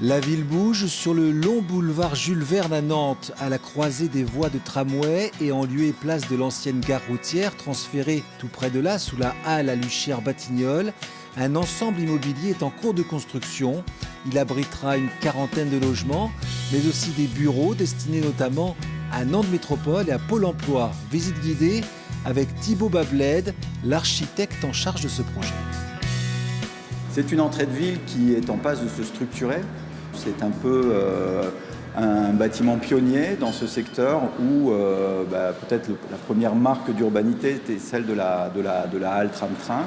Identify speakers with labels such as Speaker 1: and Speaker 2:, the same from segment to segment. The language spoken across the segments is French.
Speaker 1: La ville bouge sur le long boulevard Jules Verne à Nantes, à la croisée des voies de tramway et en lieu et place de l'ancienne gare routière transférée tout près de là, sous la halle à Luchière-Batignolles. Un ensemble immobilier est en cours de construction. Il abritera une quarantaine de logements, mais aussi des bureaux destinés notamment à Nantes Métropole et à Pôle emploi. Visite guidée avec Thibaut Babled, l'architecte en charge de ce projet.
Speaker 2: C'est une entrée de ville qui est en passe de se structurer. C'est un peu un bâtiment pionnier dans ce secteur où peut-être la première marque d'urbanité était celle de la halle tram-train.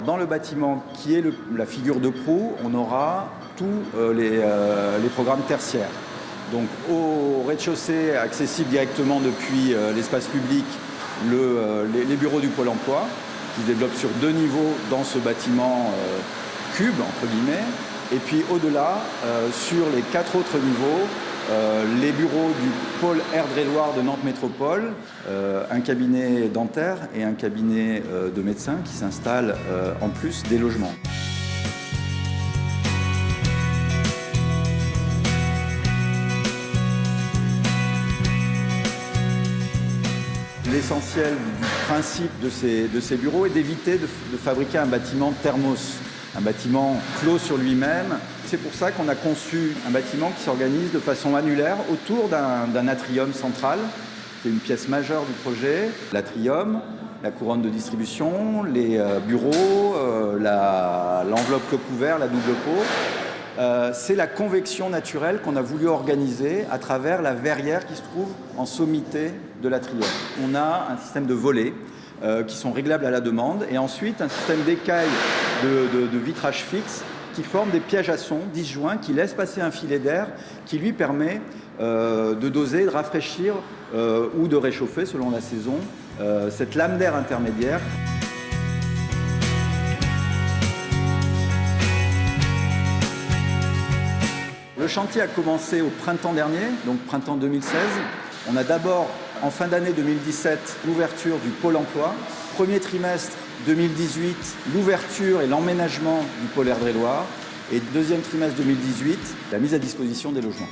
Speaker 2: Dans le bâtiment qui est la figure de proue, on aura tous les programmes tertiaires. Donc au rez-de-chaussée, accessible directement depuis l'espace public, les bureaux du Pôle emploi, qui se développent sur 2 niveaux dans ce bâtiment cube, entre guillemets. Et puis au-delà, sur les 4 autres niveaux, les bureaux du pôle Erdre-et-Loire de Nantes Métropole, un cabinet dentaire et un cabinet de médecins qui s'installent en plus des logements. L'essentiel du principe de ces bureaux est d'éviter de fabriquer un bâtiment thermos, un bâtiment clos sur lui-même. C'est pour ça qu'on a conçu un bâtiment qui s'organise de façon annulaire autour d'un atrium central. C'est une pièce majeure du projet. L'atrium, la couronne de distribution, les bureaux, l'enveloppe clos-couvert, la double peau. C'est la convection naturelle qu'on a voulu organiser à travers la verrière qui se trouve en sommité de l'atrium. On a un système de volets qui sont réglables à la demande et ensuite un système d'écailles de vitrage fixe qui forment des pièges à son disjoints qui laissent passer un filet d'air qui lui permet de doser, de rafraîchir ou de réchauffer selon la saison cette lame d'air intermédiaire. Le chantier a commencé au printemps dernier, donc printemps 2016. On a d'abord, en fin d'année 2017, l'ouverture du Pôle emploi. Premier trimestre 2018, l'ouverture et l'emménagement du pôle Erdre-et-Loire. Et deuxième trimestre 2018, la mise à disposition des logements.